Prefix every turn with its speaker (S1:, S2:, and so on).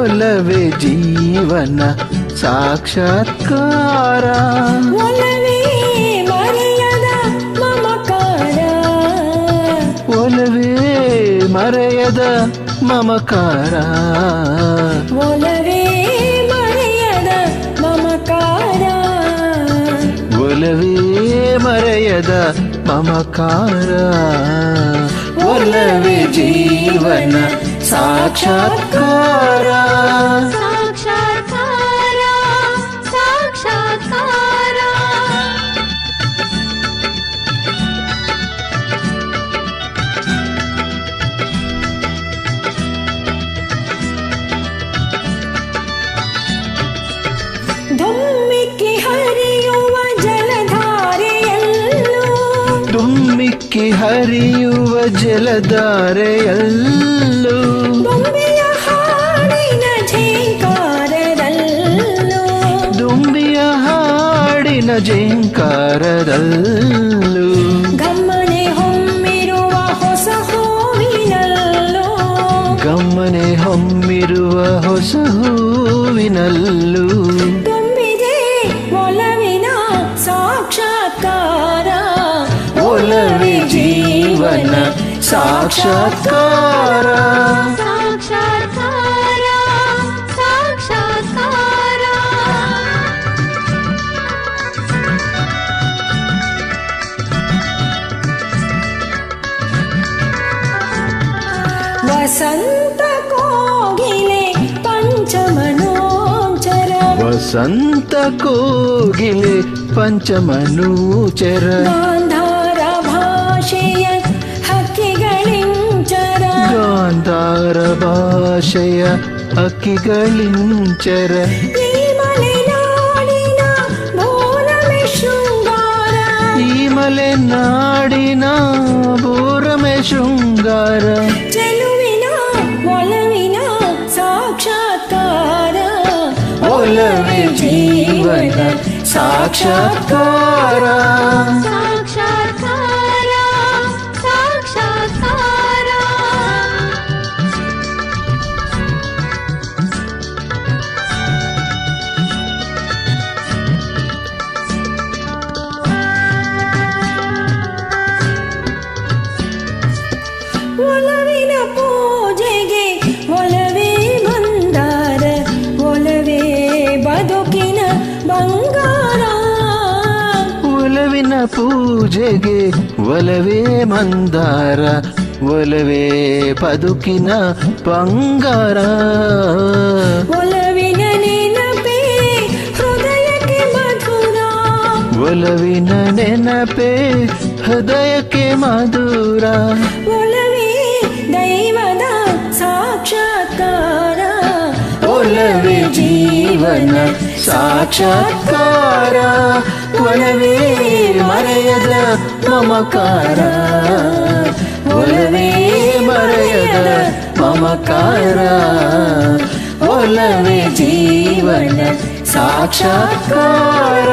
S1: ಒಲವೇ ಜೀವನ ಸಾಕ್ಷಾತ್ಕಾರ.
S2: ಒಲವೇ ಮರೆಯದ ಮಮಕಾರ.
S1: ಒಲವೇ ಮರೆಯದ ಮಮಕಾರ.
S2: ಒಲವೇ ಮರೆಯದ ಮಮಕಾರ.
S1: ಒಲವೇ ಮರೆಯದ ಮಮಕಾರ. ಒಲವೇ ಜೀವನ ಸಾಕ್ಷಾತ್ಕಾರ.
S2: ಸಾಕ್ಷಾತ್ಕಾರ ಸಾಕ್ಷಾತ್ಕಾರ. ಧುಮ್ಮಿಕ್ಕಿ ಹರಿಯುವ ಜಲಧಾರೆಯಲ್ಲೂ.
S1: ಧುಮ್ಮಿಕ್ಕಿ ಹರಿಯುವ ಜಲಧಾರೆಯಲ್ಲೂ.
S2: ದುಂಬಿಯ ಹಾಡಿನ ಝೇಂಕಾರದಲ್ಲೂ.
S1: ದುಂಬಿಯ ಹಾಡಿನ ಝೇಂಕಾರದಲ್ಲೂ.
S2: ಗಮ್ಮನೆ ಹೊಮ್ಮಿರುವ ಹೊಸ ಹೂವಿನಲ್ಲೂ.
S1: ಗಮ್ಮನೆ ಹೊಮ್ಮಿರುವ ಹೊಸ ಹೂವಿನಲ್ಲೂ.
S2: ತುಂಬಿದೆ ಒಲವಿನ ಸಾಕ್ಷಾತ್ಕಾರ.
S1: ಒಲವೇ ಜೀವನ ಸಾಕ್ಷಾತ್ಕಾರ.
S2: ಸಾಕ್ಷಾತ್ಕಾರ ಸಾಕ್ಷಾತ್ಕಾರ. ವಸಂತ ಕೋಗಿಲೆ ಪಂಚಮನೋಚರ.
S1: ವಸಂತ ಕೋಗಿಲೆ ಪಂಚಮನೂಚರ.
S2: ಗಾಂಧಾರ ಭಾಷೆಯ ಹಕ್ಕಿಗಳಿಂಚರ.
S1: ಗಾಂಧಾರ ಭಾಷೆಯ ಅಕ್ಕಿಗಳಿಂಚರ.
S2: ಈ ಮಲೆನಾಡಿನ ಬೋರಮೆ ಶೃಂಗಾರ.
S1: ಈ ಮಲೆನಾಡಿನ ಬೋರಮೆ ಶೃಂಗಾರ.
S2: ಚೆಲುವಿನ ಒಲವಿನ ಸಾಕ್ಷಾತ್ಕಾರ.
S1: ಒಲವೇ ಜೀವನ ಸಾಕ್ಷಾತ್ಕಾರ.
S2: ಸಾಕ್ಷಾತ್ಕಾರ ಸಾಕ್ಷಾತ್ಕಾರ. ಒಲವಿನ ಪೂಜೆಗೆ ಒಲವೇ ಮಂದಾರ. ಒಲವೇ ಬದುಕಿನ ಬಂಗಾರ.
S1: ಒಲವಿನ ಪೂಜೆಗೆ ಒಲವೇ ಮಂದಾರ. ಒಲವೇ ಬದುಕಿನ ಬಂಗಾರ.
S2: ಒಲವಿನ ನೆನಪೇ ಹೃದಯಕ್ಕೆ ಮಧುರ.
S1: ಒಲವಿನ ನೆನಪೇ ಹೃದಯಕ್ಕೆ ಮಧುರ.
S2: ಒಲವೇ ದೈವದ ಸಾಕ್ಷಾತ್ಕಾರ.
S1: ಒಲವೇ ಜೀವನ ಸಾಕ್ಷಾತ್ಕಾರ. ಒಲವೇ ಮರೆಯದ ಮಮಕಾರ. ಒಲವೇ ಮರೆಯದ ಮಮಕಾರ. ಒಲವೇ ಜೀವನ ಸಾಕ್ಷಾತ್ಕಾರ.